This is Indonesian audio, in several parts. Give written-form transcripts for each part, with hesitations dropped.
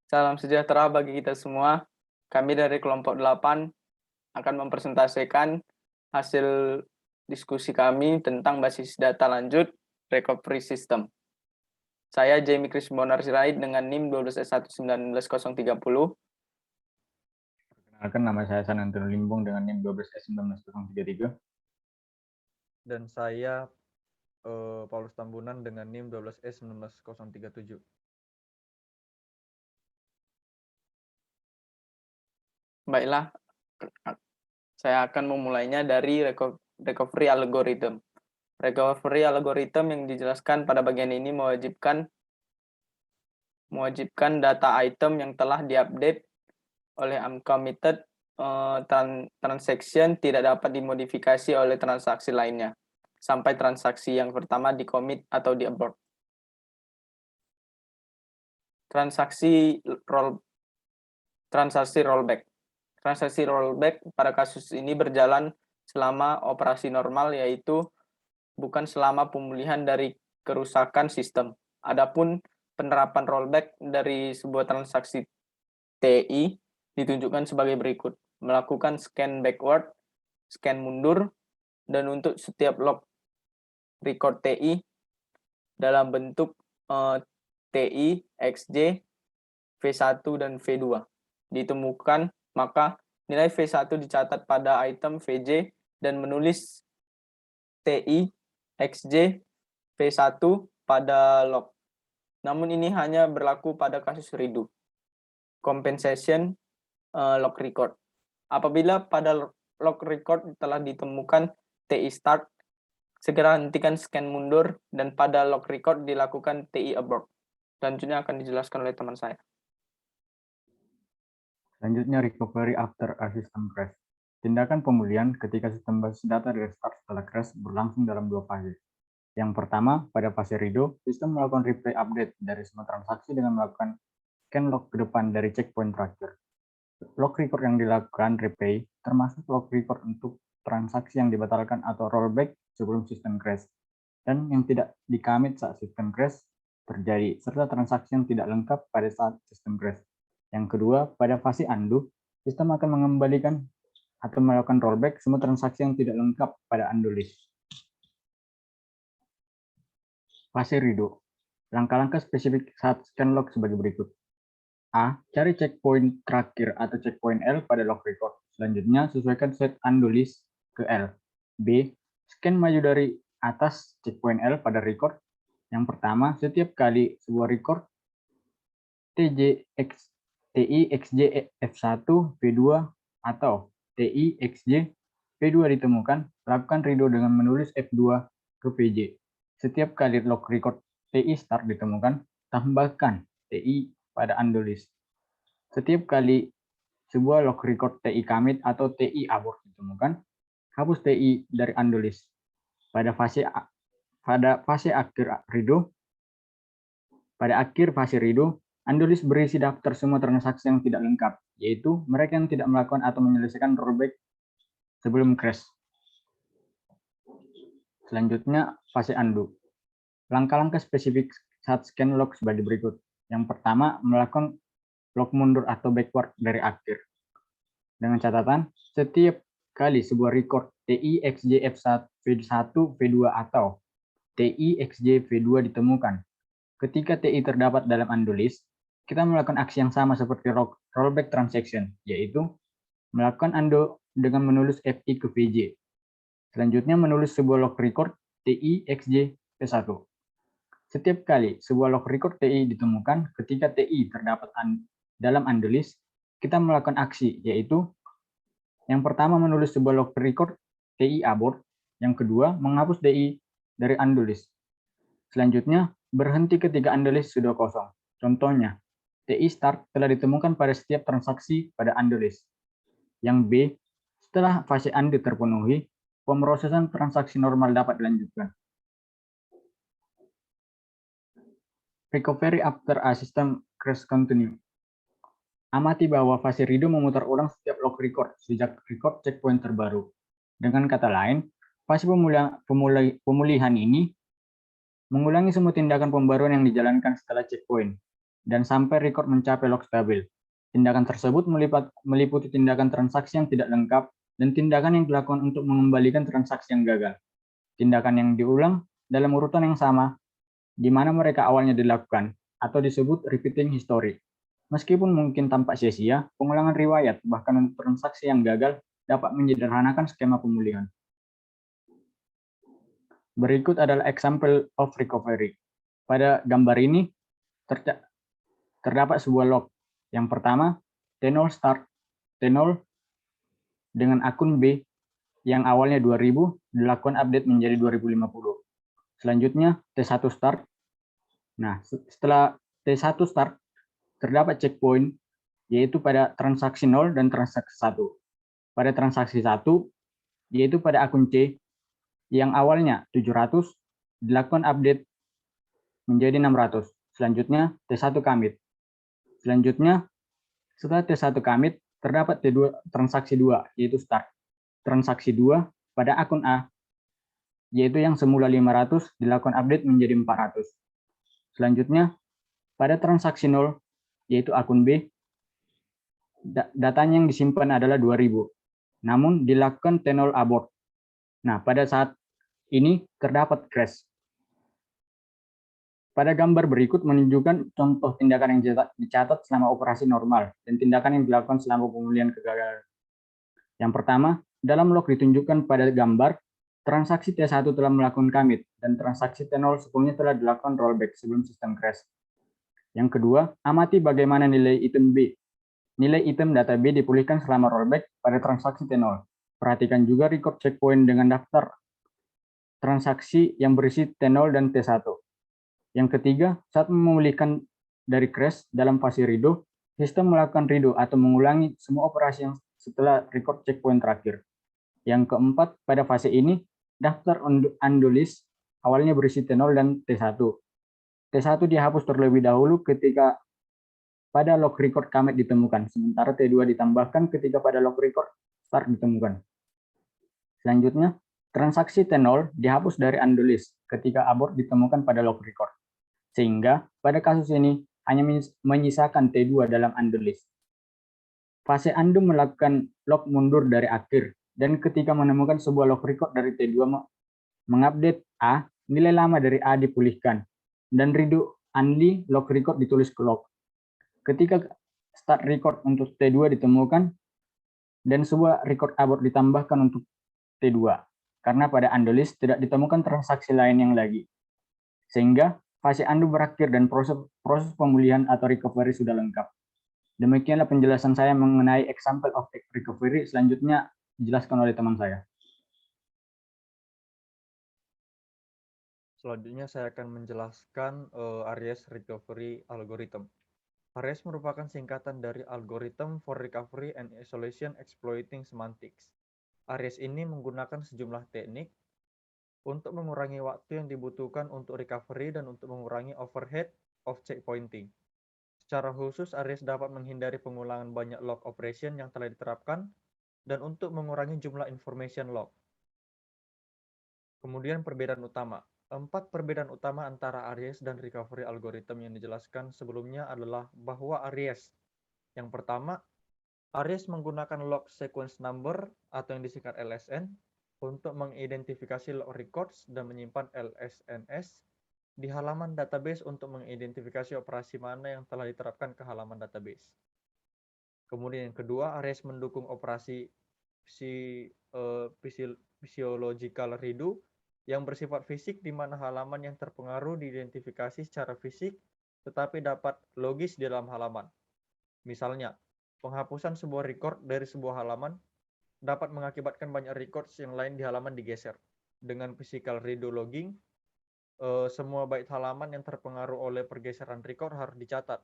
Salam sejahtera bagi kita semua. Kami dari kelompok 8 akan mempresentasikan hasil diskusi kami tentang basis data lanjut recovery system. Saya Jamie Chris Bonar Sirait dengan NIM 12S1919030. Perkenalkan, nama saya Sanantun Limbung dengan NIM 12S19033. Dan saya Paulus Tambunan dengan NIM 12S19037. Baiklah, saya akan memulainya dari recovery algorithm. Recovery algorithm yang dijelaskan pada bagian ini mewajibkan data item yang telah diupdate oleh uncommitted transaction tidak dapat dimodifikasi oleh transaksi lainnya sampai transaksi yang pertama di-commit atau di-abort. Transaksi rollback. Transaksi rollback pada kasus ini berjalan selama operasi normal, yaitu bukan selama pemulihan dari kerusakan sistem. Adapun penerapan rollback dari sebuah transaksi TI ditunjukkan sebagai berikut: melakukan scan backward, scan mundur, dan untuk setiap log record TI dalam bentuk TI, XJ, V1, dan V2 ditemukan, maka nilai V1 dicatat pada item VJ dan menulis TI, XJ, V1 pada log. Namun ini hanya berlaku pada kasus redo. Compensation log record. Apabila pada log record telah ditemukan TI start, segera hentikan scan mundur dan pada log record dilakukan TI abort. Selanjutnya akan dijelaskan oleh teman saya. Selanjutnya, recovery after a system crash. Tindakan pemulihan ketika sistem basis data restart setelah crash berlangsung dalam dua fase. Yang pertama, pada fase redo, sistem melakukan replay update dari semua transaksi dengan melakukan scan log ke depan dari checkpoint terakhir. Log record yang dilakukan replay termasuk log record untuk transaksi yang dibatalkan atau rollback sebelum sistem crash, dan yang tidak di-commit saat sistem crash terjadi, serta transaksi yang tidak lengkap pada saat sistem crash. Yang kedua, pada fase undo, sistem akan mengembalikan atau melakukan rollback semua transaksi yang tidak lengkap pada undo list. Fase redo. Langkah-langkah spesifik saat scan log sebagai berikut. A. Cari checkpoint terakhir atau checkpoint L pada log record. Selanjutnya, sesuaikan set undo list ke L. B. Scan maju dari atas checkpoint L pada record. Yang pertama, setiap kali sebuah record TI XJ F1 V2 atau TI XJ V2 ditemukan, lakukan redo dengan menulis F2 ke VJ. Setiap kali log record TI start ditemukan, tambahkan TI pada undo list. Setiap kali sebuah log record TI commit atau TI abort ditemukan, hapus TI dari undo list. Pada akhir fase redo, undo list berisi daftar semua transaksi yang tidak lengkap, yaitu mereka yang tidak melakukan atau menyelesaikan rollback sebelum crash. Selanjutnya, fase undo. Langkah-langkah spesifik saat scan log sebagai berikut. Yang pertama, melakukan log mundur atau backward dari akhir. Dengan catatan, setiap kali sebuah record TI XJ F1 V2 atau TI XJ V2 ditemukan, ketika TI terdapat dalam undo list, kita melakukan aksi yang sama seperti rollback transaction, yaitu melakukan undo dengan menulis FI ke VJ. Selanjutnya, menulis sebuah log record TI XJ V1. Setiap kali sebuah log record TI ditemukan ketika TI terdapat dalam undo list, kita melakukan aksi, yaitu yang pertama menulis sebuah log record TI abort, yang kedua menghapus TI dari undo list. Selanjutnya, berhenti ketika undo list sudah kosong. Contohnya, TI start telah ditemukan pada setiap transaksi pada undo list. Yang B, setelah fase undo terpenuhi, pemrosesan transaksi normal dapat dilanjutkan. Recovery after a system crash continue. Amati bahwa fase redo memutar ulang setiap log record sejak record checkpoint terbaru. Dengan kata lain, fase pemulihan ini mengulangi semua tindakan pembaruan yang dijalankan setelah checkpoint. dan sampai record mencapai log stabil. Tindakan tersebut meliputi tindakan transaksi yang tidak lengkap dan tindakan yang dilakukan untuk mengembalikan transaksi yang gagal. Tindakan yang diulang dalam urutan yang sama, di mana mereka awalnya dilakukan, atau disebut repeating history. Meskipun mungkin tampak sia-sia, pengulangan riwayat bahkan untuk transaksi yang gagal dapat menyederhanakan skema pemulihan. Berikut adalah example of recovery. Pada gambar ini terdapat sebuah log. Yang pertama, T0 start T0 dengan akun B yang awalnya 2000 dilakukan update menjadi 2050. Selanjutnya T1 start. Nah, setelah T1 start terdapat checkpoint yaitu pada transaksi 0 dan transaksi 1. Pada transaksi 1 yaitu pada akun C yang awalnya 700 dilakukan update menjadi 600. Selanjutnya T1 commit. Selanjutnya setelah T1 commit terdapat T2 transaksi 2 yaitu start. Transaksi 2 pada akun A yaitu yang semula 500 dilakukan update menjadi 400. Selanjutnya pada transaksi 0 yaitu akun B datanya yang disimpan adalah 2000. Namun dilakukan T0 abort. Nah, pada saat ini terdapat crash. Pada gambar berikut menunjukkan contoh tindakan yang dicatat selama operasi normal dan tindakan yang dilakukan selama pemulihan kegagalan. Yang pertama, dalam log ditunjukkan pada gambar, transaksi T1 telah melakukan commit dan transaksi T0 sebelumnya telah dilakukan rollback sebelum sistem crash. Yang kedua, amati bagaimana nilai item B. Nilai item data B dipulihkan selama rollback pada transaksi T0. Perhatikan juga record checkpoint dengan daftar transaksi yang berisi T0 dan T1. Yang ketiga, saat memulihkan dari crash dalam fase redo, sistem melakukan redo atau mengulangi semua operasi yang setelah record checkpoint terakhir. Yang keempat, pada fase ini, daftar undo list awalnya berisi T0 dan T1. T1 dihapus terlebih dahulu ketika pada log record commit ditemukan, sementara T2 ditambahkan ketika pada log record start ditemukan. Selanjutnya, transaksi T0 dihapus dari undo list ketika abort ditemukan pada log record. Sehingga pada kasus ini hanya menyisakan T2 dalam undo list. Fase undo melakukan log mundur dari akhir dan ketika menemukan sebuah log record dari T2 mengupdate A, nilai lama dari A dipulihkan dan redo only log record ditulis ke log. Ketika start record untuk T2 ditemukan dan sebuah record abort ditambahkan untuk T2 karena pada undo list tidak ditemukan transaksi lain yang lagi. Sehingga fase undo berakhir dan proses pemulihan atau recovery sudah lengkap. Demikianlah penjelasan saya mengenai example of recovery. Selanjutnya dijelaskan oleh teman saya. Selanjutnya saya akan menjelaskan ARIES Recovery Algorithm. ARIES merupakan singkatan dari Algorithm for Recovery and Isolation Exploiting Semantics. ARIES ini menggunakan sejumlah teknik untuk mengurangi waktu yang dibutuhkan untuk recovery dan untuk mengurangi overhead of checkpointing. Secara khusus, ARIES dapat menghindari pengulangan banyak log operation yang telah diterapkan dan untuk mengurangi jumlah information log. Kemudian perbedaan utama. 4 perbedaan utama antara ARIES dan recovery algorithm yang dijelaskan sebelumnya adalah bahwa ARIES. Yang pertama, ARIES menggunakan log sequence number atau yang disingkat LSN untuk mengidentifikasi log records dan menyimpan LSNS di halaman database untuk mengidentifikasi operasi mana yang telah diterapkan ke halaman database. Kemudian yang kedua, ARIES mendukung operasi physiological redo yang bersifat fisik di mana halaman yang terpengaruh diidentifikasi secara fisik tetapi dapat logis di dalam halaman. Misalnya, penghapusan sebuah record dari sebuah halaman dapat mengakibatkan banyak records yang lain di halaman digeser. Dengan physical redo logging, semua byte halaman yang terpengaruh oleh pergeseran record harus dicatat.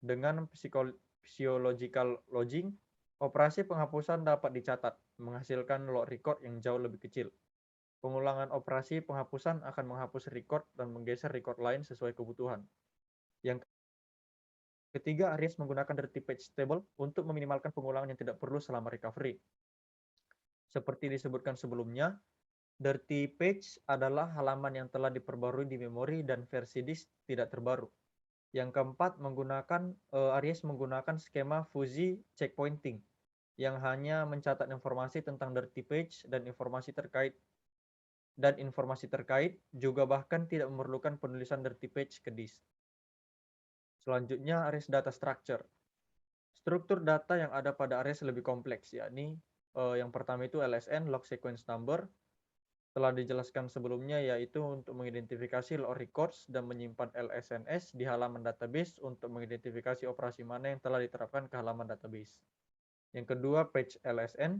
Dengan physiological logging, operasi penghapusan dapat dicatat, menghasilkan log record yang jauh lebih kecil. Pengulangan operasi penghapusan akan menghapus record dan menggeser record lain sesuai kebutuhan. Yang ketiga, ARIES menggunakan dirty page table untuk meminimalkan pengulangan yang tidak perlu selama recovery. Seperti disebutkan sebelumnya, dirty page adalah halaman yang telah diperbarui di memori dan versi disk tidak terbaru. Yang keempat, Aries menggunakan skema fuzzy checkpointing yang hanya mencatat informasi tentang dirty page dan informasi terkait juga bahkan tidak memerlukan penulisan dirty page ke disk. Selanjutnya, Aries data structure. Struktur data yang ada pada Aries lebih kompleks, yakni yang pertama itu LSN, log sequence number. Telah dijelaskan sebelumnya, yaitu untuk mengidentifikasi log records dan menyimpan LSNS di halaman database untuk mengidentifikasi operasi mana yang telah diterapkan ke halaman database. Yang kedua, page LSN.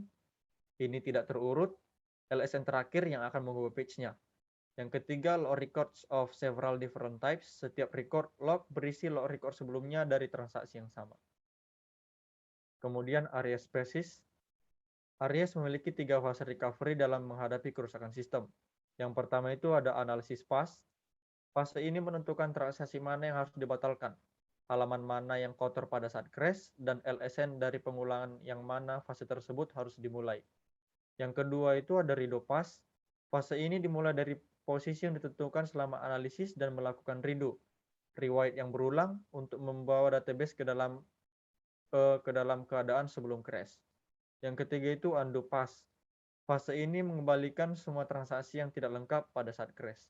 Ini tidak terurut, LSN terakhir yang akan mengubah page-nya. Yang ketiga, log records of several different types. Setiap record log berisi log record sebelumnya dari transaksi yang sama. Kemudian Aries Species. Aries memiliki 3 fase recovery dalam menghadapi kerusakan sistem. Yang pertama itu ada analisis pass. Fase ini menentukan transaksi mana yang harus dibatalkan, halaman mana yang kotor pada saat crash, dan LSN dari pengulangan yang mana fase tersebut harus dimulai. Yang kedua itu ada redo pass. Fase ini dimulai dari posisi yang ditentukan selama analisis dan melakukan redo, rewrite yang berulang untuk membawa database ke dalam keadaan sebelum crash. Yang ketiga itu undo pass. Fase ini mengembalikan semua transaksi yang tidak lengkap pada saat crash.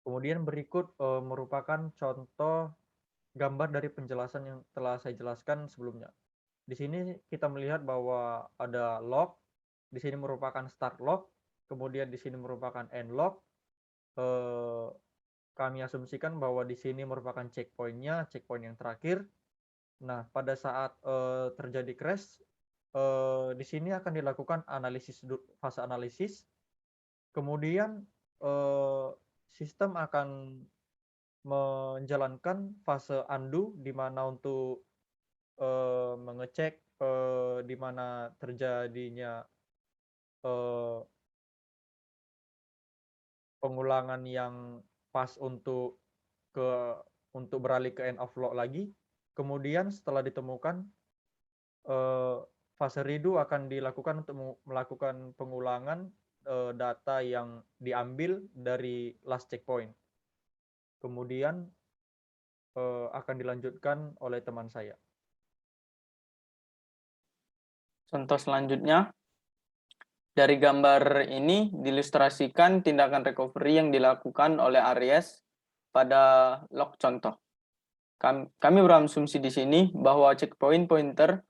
Kemudian berikut merupakan contoh gambar dari penjelasan yang telah saya jelaskan sebelumnya. Di sini kita melihat bahwa ada log, di sini merupakan start log, kemudian di sini merupakan end log. Kami asumsikan bahwa di sini merupakan checkpoint-nya, checkpoint yang terakhir. Nah, pada saat terjadi crash, di sini akan dilakukan fase analisis. Kemudian sistem akan menjalankan fase undo, di mana untuk mengecek di mana terjadinya pengulangan yang pas untuk beralih ke end of log lagi. Kemudian setelah ditemukan, fase redo akan dilakukan untuk melakukan pengulangan data yang diambil dari last checkpoint. Kemudian akan dilanjutkan oleh teman saya. Contoh selanjutnya, dari gambar ini diilustrasikan tindakan recovery yang dilakukan oleh Aries pada log contoh. Kami berasumsi di sini bahwa checkpoint pointer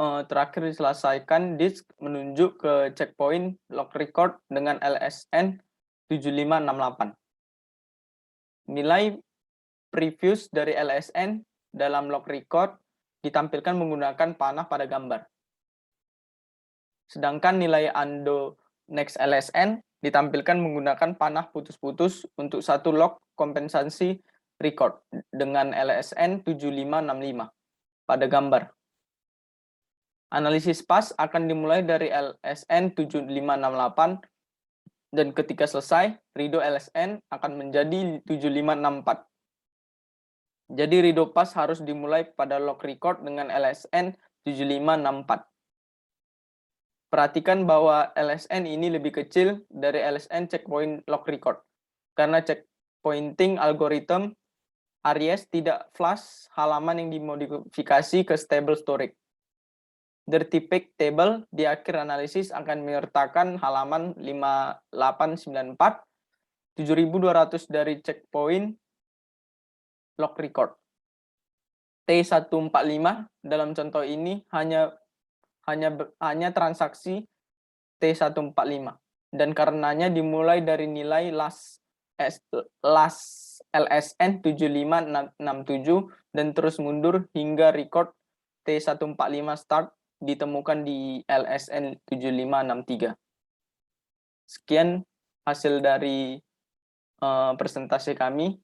terakhir diselesaikan disk menunjuk ke checkpoint log record dengan LSN 7568. Nilai previous dari LSN dalam log record ditampilkan menggunakan panah pada gambar. Sedangkan nilai undo next LSN ditampilkan menggunakan panah putus-putus untuk satu log kompensasi record dengan LSN 7565 pada gambar. Analisis pass akan dimulai dari LSN 7568 dan ketika selesai, redo LSN akan menjadi 7564. Jadi redo pass harus dimulai pada log record dengan LSN 7564. Perhatikan bahwa LSN ini lebih kecil dari LSN checkpoint log record. Karena checkpointing algorithm Aries tidak flush halaman yang dimodifikasi ke stable storage. Dirty page table di akhir analisis akan menyertakan halaman 5894, 7200 dari checkpoint log record. T145 dalam contoh ini hanya transaksi T145 dan karenanya dimulai dari nilai last LSN 7567 dan terus mundur hingga record T145 start ditemukan di LSN 7563. Sekian hasil dari presentasi kami.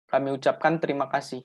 Kami ucapkan terima kasih.